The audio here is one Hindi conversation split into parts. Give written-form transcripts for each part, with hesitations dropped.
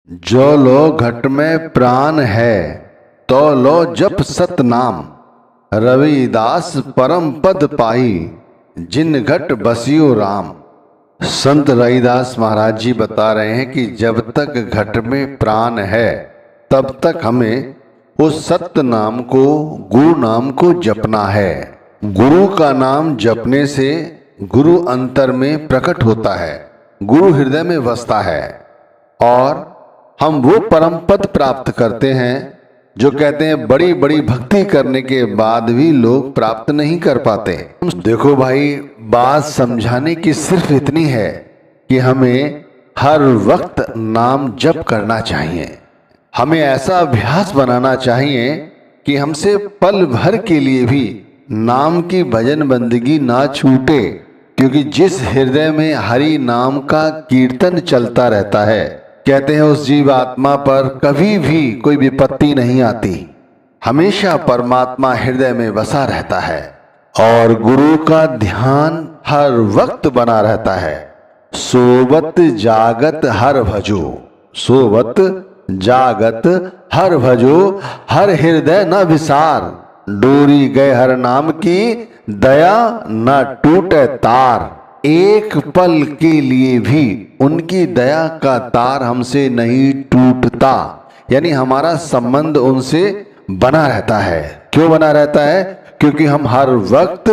जो लो घट में प्राण है, तो लो जप सत नाम। रविदास परम पद पाई, जिन घट बसियो राम। संत रविदास महाराज जी बता रहे हैं कि जब तक घट में प्राण है तब तक हमें उस सत्य नाम को, गुरु नाम को जपना है। गुरु का नाम जपने से गुरु अंतर में प्रकट होता है, गुरु हृदय में बसता है और हम वो परम पद प्राप्त करते हैं जो कहते हैं बड़ी बड़ी भक्ति करने के बाद भी लोग प्राप्त नहीं कर पाते। देखो भाई, बात समझाने की सिर्फ इतनी है कि हमें हर वक्त नाम जप करना चाहिए। हमें ऐसा अभ्यास बनाना चाहिए कि हमसे पल भर के लिए भी नाम की भजन बंदगी ना छूटे, क्योंकि जिस हृदय में हरि नाम का कीर्तन चलता रहता है, कहते हैं उस जीव आत्मा पर कभी भी कोई विपत्ति नहीं आती। हमेशा परमात्मा हृदय में बसा रहता है और गुरु का ध्यान हर वक्त बना रहता है। सोवत जागत हर भजो, सोवत जागत हर भजो, हर हृदय न विसार। डोरी गए हर नाम की, दया न टूटे तार। एक पल के लिए भी उनकी दया का तार हमसे नहीं टूटता, यानी हमारा संबंध उनसे बना रहता है। क्यों बना रहता है? क्योंकि हम हर वक्त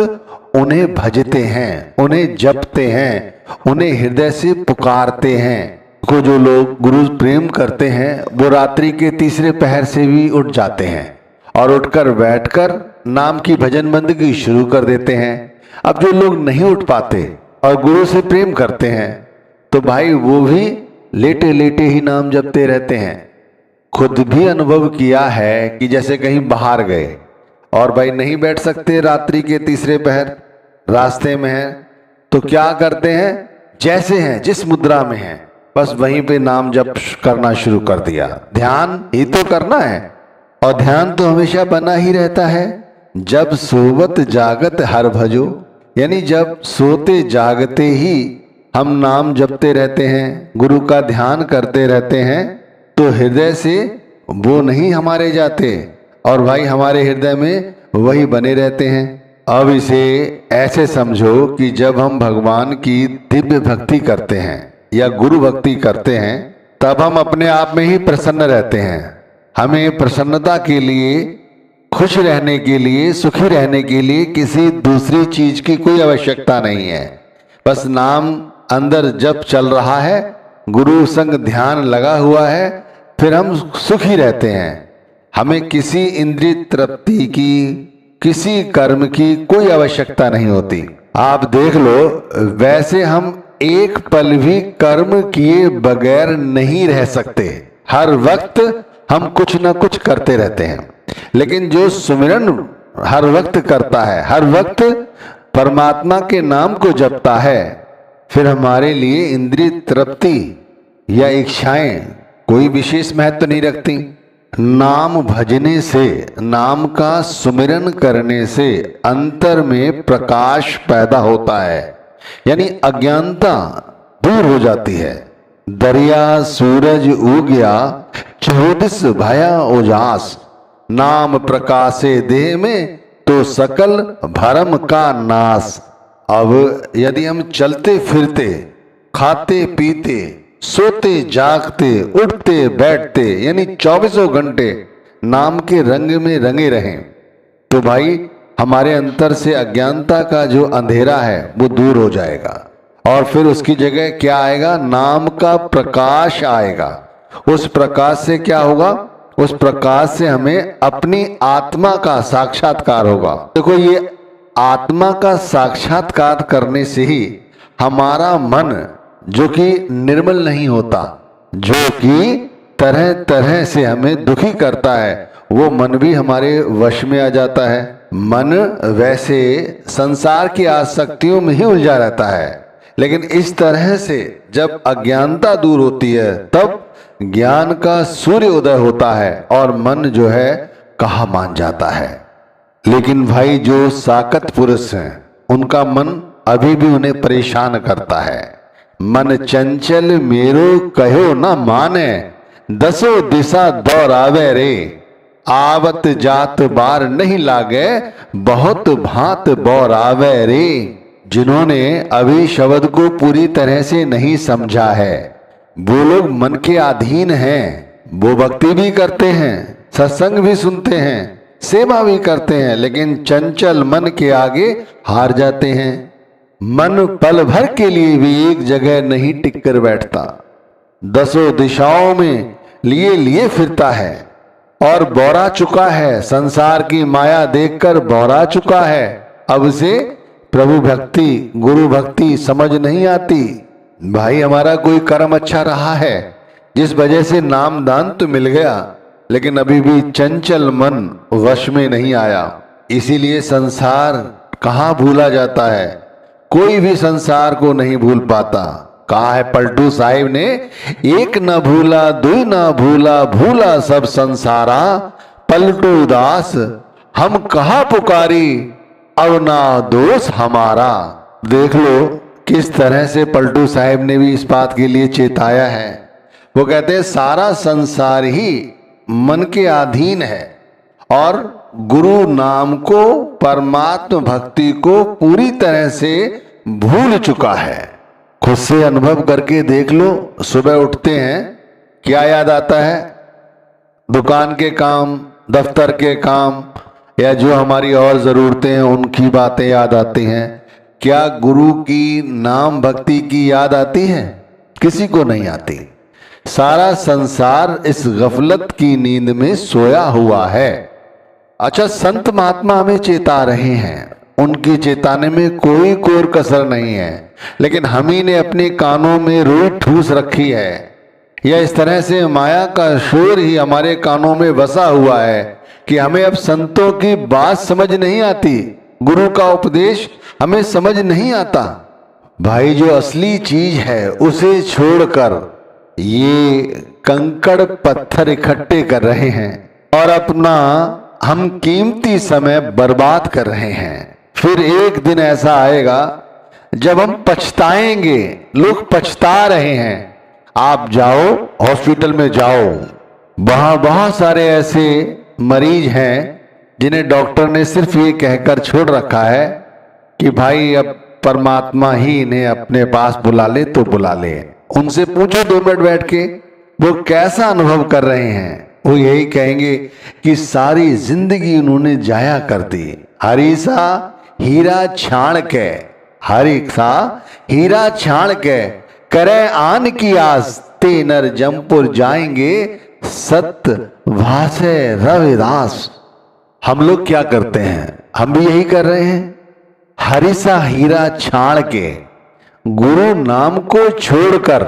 उन्हें भजते हैं, उन्हें जपते हैं, उन्हें हृदय से पुकारते हैं। को जो लोग गुरु प्रेम करते हैं वो रात्रि के तीसरे पहर से भी उठ जाते हैं और उठकर बैठकर नाम की भजन बंदगी शुरू कर देते हैं। अब जो लोग नहीं उठ पाते और गुरु से प्रेम करते हैं तो भाई वो भी लेटे लेटे ही नाम जपते रहते हैं। खुद भी अनुभव किया है कि जैसे कहीं बाहर गए और भाई नहीं बैठ सकते रात्रि के तीसरे पहर, रास्ते में हैं, तो क्या करते हैं? जैसे हैं, जिस मुद्रा में हैं, बस वहीं पे नाम जप करना शुरू कर दिया। ध्यान ही तो करना है और ध्यान तो हमेशा बना ही रहता है। जब सोवत जागत हर भजो, यानी जब सोते जागते ही हम नाम जपते रहते हैं, गुरु का ध्यान करते रहते हैं, तो हृदय से वो नहीं हमारे जाते और भाई हमारे हृदय में वही बने रहते हैं। अब इसे ऐसे समझो कि जब हम भगवान की दिव्य भक्ति करते हैं या गुरु भक्ति करते हैं तब हम अपने आप में ही प्रसन्न रहते हैं। हमें प्रसन्नता के लिए, खुश रहने के लिए, सुखी रहने के लिए किसी दूसरी चीज की कोई आवश्यकता नहीं है। बस नाम अंदर जब चल रहा है, गुरु संग ध्यान लगा हुआ है, फिर हम सुखी रहते हैं। हमें किसी इंद्रिय तृप्ति की, किसी कर्म की कोई आवश्यकता नहीं होती। आप देख लो, वैसे हम एक पल भी कर्म किए बगैर नहीं रह सकते। हर वक्त हम कुछ ना कुछ करते रहते हैं, लेकिन जो सुमिरन हर वक्त करता है, हर वक्त परमात्मा के नाम को जपता है, फिर हमारे लिए इंद्रिय तृप्ति या इच्छाएं कोई विशेष महत्व नहीं रखती। नाम भजने से, नाम का सुमिरन करने से अंतर में प्रकाश पैदा होता है, यानी अज्ञानता दूर हो जाती है। दरिया सूरज उगया, चौदिस भया उजास। नाम प्रकाशे देह में, तो सकल भरम का नाश। अब यदि हम चलते फिरते, खाते पीते, सोते जागते, उठते बैठते, यानी 24 घंटे नाम के रंग में रंगे रहें, तो भाई हमारे अंतर से अज्ञानता का जो अंधेरा है वो दूर हो जाएगा और फिर उसकी जगह क्या आएगा? नाम का प्रकाश आएगा। उस प्रकाश से क्या होगा? उस प्रकाश से हमें अपनी आत्मा का साक्षात्कार होगा। देखो, ये आत्मा का साक्षात्कार करने से ही हमारा मन, जो कि निर्मल नहीं होता, जो कि तरह तरह से हमें दुखी करता है, वो मन भी हमारे वश में आ जाता है। मन वैसे संसार की आसक्तियों में ही उलझा रहता है, लेकिन इस तरह से जब अज्ञानता दूर होती है तब ज्ञान का सूर्य उदय होता है और मन जो है कहा मान जाता है। लेकिन भाई जो साकत पुरुष हैं, उनका मन अभी भी उन्हें परेशान करता है। मन चंचल मेरो कहो न माने, दसों दिशा दौड़ावे रे, आवत जात बार नहीं लागे, बहुत भांत बौरावे रे। जिन्होंने अभी शब्द को पूरी तरह से नहीं समझा है, वो लोग मन के अधीन हैं। वो भक्ति भी करते हैं, सत्संग भी सुनते हैं, सेवा भी करते हैं, लेकिन चंचल मन के आगे हार जाते हैं। मन पल भर के लिए भी एक जगह नहीं टिक कर बैठता, दसों दिशाओं में लिए लिए फिरता है और बौरा चुका है। संसार की माया देखकर बौरा चुका है। अब से प्रभु भक्ति, गुरु भक्ति समझ नहीं आती। भाई हमारा कोई कर्म अच्छा रहा है जिस वजह से नाम दान तो मिल गया, लेकिन अभी भी चंचल मन वश में नहीं आया। इसीलिए संसार कहाँ भूला जाता है, कोई भी संसार को नहीं भूल पाता। कहा है पलटू साहिब ने, एक न भूला दुई न भूला, भूला सब संसारा। पलटू उदास हम कहा पुकारी, अब ना दोष हमारा। देख लो किस तरह से पलटू साहिब ने भी इस बात के लिए चेताया है। वो कहते हैं सारा संसार ही मन के अधीन है और गुरु नाम को, परमात्म भक्ति को पूरी तरह से भूल चुका है। खुद से अनुभव करके देख लो। सुबह उठते हैं, क्या याद आता है? दुकान के काम, दफ्तर के काम, या जो हमारी और जरूरतें हैं उनकी बातें याद आती हैं। क्या गुरु की नाम भक्ति की याद आती है? किसी को नहीं आती। सारा संसार इस गफलत की नींद में सोया हुआ है। अच्छा, संत महात्मा हमें चेता रहे हैं, उनकी चेताने में कोई कोर कसर नहीं है, लेकिन हम ही ने अपने कानों में रुई ठूस रखी है, या इस तरह से माया का शोर ही हमारे कानों में बसा हुआ है कि हमें अब संतों की बात समझ नहीं आती, गुरु का उपदेश हमें समझ नहीं आता। भाई जो असली चीज है उसे छोड़कर ये कंकड़ पत्थर इकट्ठे कर रहे हैं और अपना हम कीमती समय बर्बाद कर रहे हैं। फिर एक दिन ऐसा आएगा जब हम पछताएंगे। लोग पछता रहे हैं। आप जाओ हॉस्पिटल में जाओ, वहां बहुत सारे ऐसे मरीज हैं जिन्हें डॉक्टर ने सिर्फ ये कहकर छोड़ रखा है कि भाई अब परमात्मा ही इन्हें अपने पास बुला ले तो बुला ले। उनसे पूछो 2 मिनट बैठ के वो कैसा अनुभव कर रहे हैं। वो यही कहेंगे कि सारी जिंदगी उन्होंने जाया कर दी। हरीसा हीरा छाण के, हरीसा हीरा छाण के, करे आन की आस, ते नर जमपुर जाएंगे, सत्य भाषे रविदास। हम लोग क्या करते हैं? हम भी यही कर रहे हैं। हरीसा हीरा छाण के, गुरु नाम को छोड़कर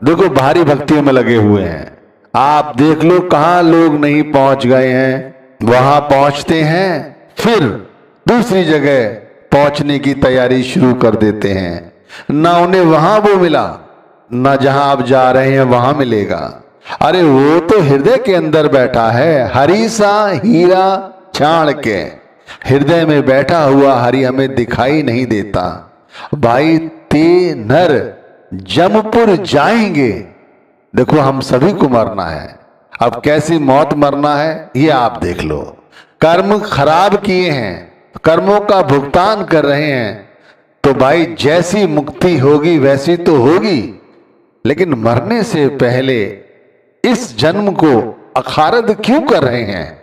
देखो भारी भक्तियों में लगे हुए हैं। आप देख लो कहां लोग नहीं पहुंच गए हैं, वहां पहुंचते हैं फिर दूसरी जगह पहुंचने की तैयारी शुरू कर देते हैं। ना उन्हें वहां वो मिला, ना जहां आप जा रहे हैं वहां मिलेगा। अरे वो तो हृदय के अंदर बैठा है। हरीसा हीरा छाण के, हृदय में बैठा हुआ हरि हमें दिखाई नहीं देता। भाई ते नर जमपुर जाएंगे। देखो हम सभी को मरना है। अब कैसी मौत मरना है ये आप देख लो। कर्म खराब किए हैं, कर्मों का भुगतान कर रहे हैं, तो भाई जैसी मुक्ति होगी वैसी तो होगी, लेकिन मरने से पहले इस जन्म को अखारद क्यों कर रहे हैं?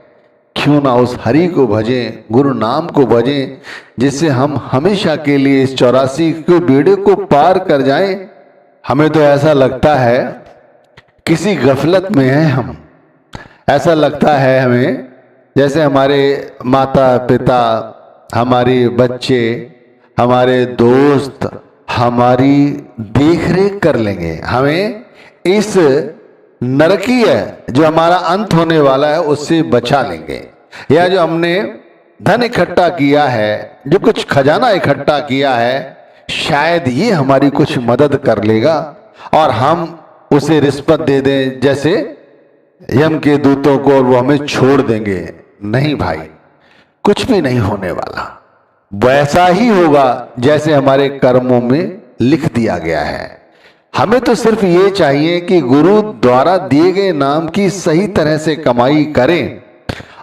क्यों ना उस हरि को भजें, गुरु नाम को भजें, जिससे हम हमेशा के लिए इस 84 के बेड़े को पार कर जाएं। हमें तो ऐसा लगता है किसी गफलत में हैं हम। ऐसा लगता है हमें जैसे हमारे माता पिता, हमारे बच्चे, हमारे दोस्त हमारी देखरेख कर लेंगे, हमें इस नरकीय जो हमारा अंत होने वाला है उससे बचा लेंगे। या जो हमने धन इकट्ठा किया है, जो कुछ खजाना इकट्ठा किया है, शायद ये हमारी कुछ मदद कर लेगा और हम उसे रिश्वत दे दें जैसे यम के दूतों को, और वो हमें छोड़ देंगे। नहीं भाई, कुछ भी नहीं होने वाला। वैसा ही होगा जैसे हमारे कर्मों में लिख दिया गया है। हमें तो सिर्फ ये चाहिए कि गुरु द्वारा दिए गए नाम की सही तरह से कमाई करें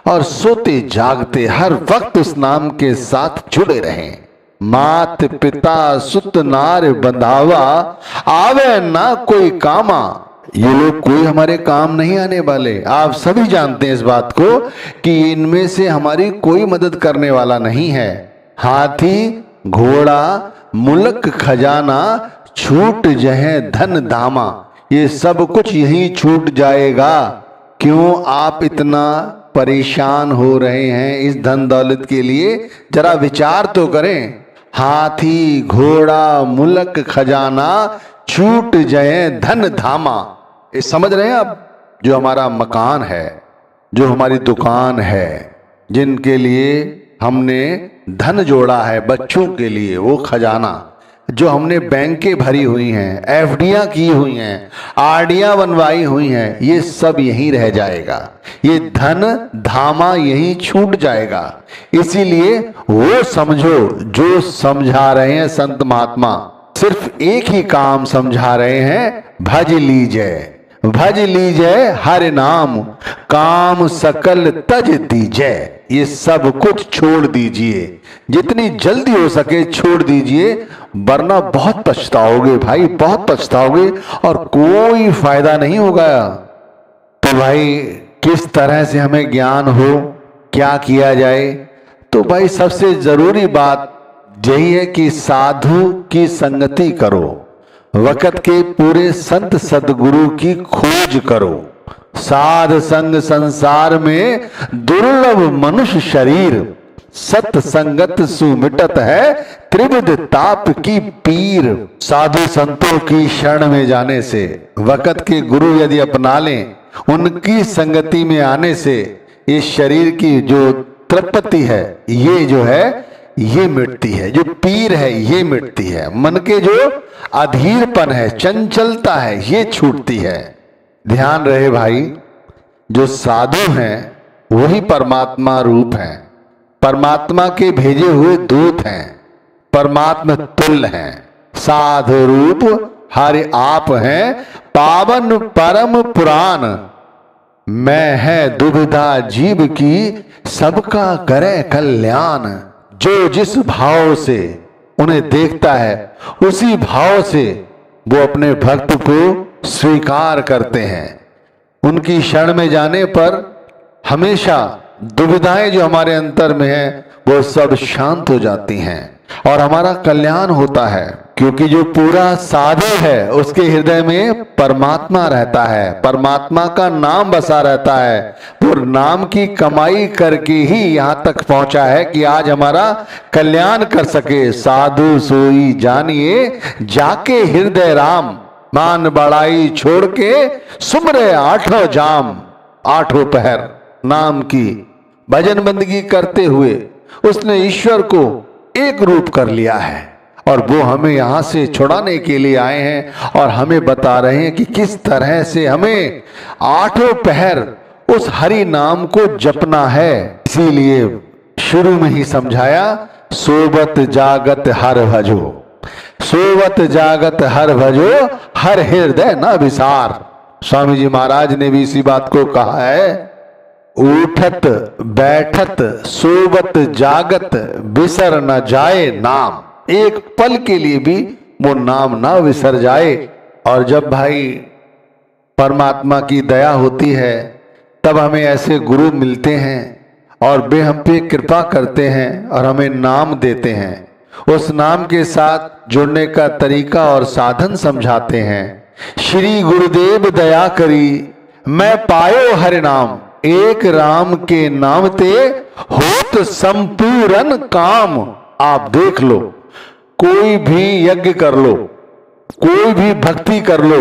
और सोते जागते हर वक्त उस नाम के साथ जुड़े रहें। मात पिता सुत नार बंधावा, आवे ना कोई कामा। ये लोग कोई हमारे काम नहीं आने वाले। आप सभी जानते हैं इस बात को कि इनमें से हमारी कोई मदद करने वाला नहीं है। हाथी घोड़ा मुल्क खजाना छूट जहे धन धामा, ये सब कुछ यही छूट जाएगा। क्यों आप इतना परेशान हो रहे हैं इस धन दौलत के लिए? जरा विचार तो करें। हाथी घोड़ा मुल्क खजाना छूट जाए धन धामा, ये समझ रहे हैं आप? जो हमारा मकान है, जो हमारी दुकान है, जिनके लिए हमने धन जोड़ा है बच्चों के लिए, वो खजाना, जो हमने बैंकें भरी हुई हैं, एफडियां की हुई हैं, आरडियां बनवाई हुई हैं, ये सब यहीं रह जाएगा। ये धन धामा यहीं छूट जाएगा। इसीलिए वो समझो जो समझा रहे हैं संत महात्मा, सिर्फ एक ही काम समझा रहे हैं, भज लीजिए भज लीजिए हरि नाम, काम सकल तज दीजिए। ये सब कुछ छोड़ दीजिए, जितनी जल्दी हो सके छोड़ दीजिए, वरना बहुत पछताओगे भाई, बहुत पछताओगे और कोई फायदा नहीं होगा। तो भाई किस तरह से हमें ज्ञान हो, क्या किया जाए? तो भाई सबसे जरूरी बात यही है कि साधु की संगति करो, वक़्त के पूरे संत सदगुरु की खोज करो। साध संग संसार में दुर्लभ मनुष्य शरीर, सत संगत सुमिटत है त्रिविध ताप की पीर। साधु संतों की शरण में जाने से, वक़्त के गुरु यदि अपना लें, उनकी संगति में आने से इस शरीर की जो तृप्ति है, ये जो है ये मिटती है, जो पीर है ये मिटती है, मन के जो अधीरपन है, चंचलता है, ये छूटती है। ध्यान रहे भाई, जो साधु हैं वही परमात्मा रूप हैं, परमात्मा के भेजे हुए दूत हैं, परमात्मा तुल्य हैं। साधु रूप हरि आप हैं, पावन परम पुराण। मैं है दुविधा जीव की, सबका करे कल्याण। जो जिस भाव से उन्हें देखता है, उसी भाव से वो अपने भक्त को स्वीकार करते हैं। उनकी शरण में जाने पर हमेशा दुविधाएं जो हमारे अंतर में है वो सब शांत हो जाती हैं और हमारा कल्याण होता है। क्योंकि जो पूरा साधु है उसके हृदय में परमात्मा रहता है, परमात्मा का नाम बसा रहता है। वो नाम की कमाई करके ही यहाँ तक पहुंचा है कि आज हमारा कल्याण कर सके। साधु सोई जानिए जाके हृदय राम, मान बड़ाई छोड़ के सुमरे आठों जाम। आठों पहर नाम की भजन बंदगी करते हुए उसने ईश्वर को एक रूप कर लिया है और वो हमें यहां से छुड़ाने के लिए आए हैं और हमें बता रहे हैं कि किस तरह से हमें आठों पहर उस हरि नाम को जपना है। इसीलिए शुरू में ही समझाया, सोबत जागत हर भजो, सोबत जागत हर भजो, हर हृदय न विसार। स्वामी जी महाराज ने भी इसी बात को कहा है, उठत बैठत सोबत जागत बिसर न जाए नाम। एक पल के लिए भी वो नाम ना विसर जाए। और जब भाई परमात्मा की दया होती है तब हमें ऐसे गुरु मिलते हैं और वे हम पे कृपा करते हैं और हमें नाम देते हैं। उस नाम के साथ जुड़ने का तरीका और साधन समझाते हैं। श्री गुरुदेव दया करी मैं पायो हरि नाम, एक राम के नाम ते होत संपूर्ण काम। आप देख लो, कोई भी यज्ञ कर लो, कोई भी भक्ति कर लो,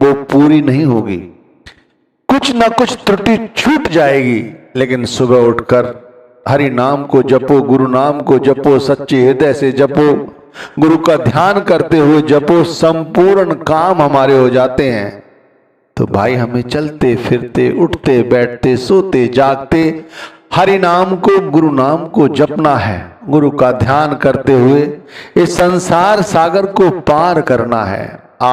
वो पूरी नहीं होगी, कुछ ना कुछ त्रुटि छूट जाएगी। लेकिन सुबह उठकर हरि नाम को जपो, गुरु नाम को जपो, सच्चे हृदय से जपो, गुरु का ध्यान करते हुए जपो, संपूर्ण काम हमारे हो जाते हैं। तो भाई हमें चलते फिरते उठते बैठते सोते जागते हरि नाम को, गुरु नाम को जपना है, गुरु का ध्यान करते हुए इस संसार सागर को पार करना है। आज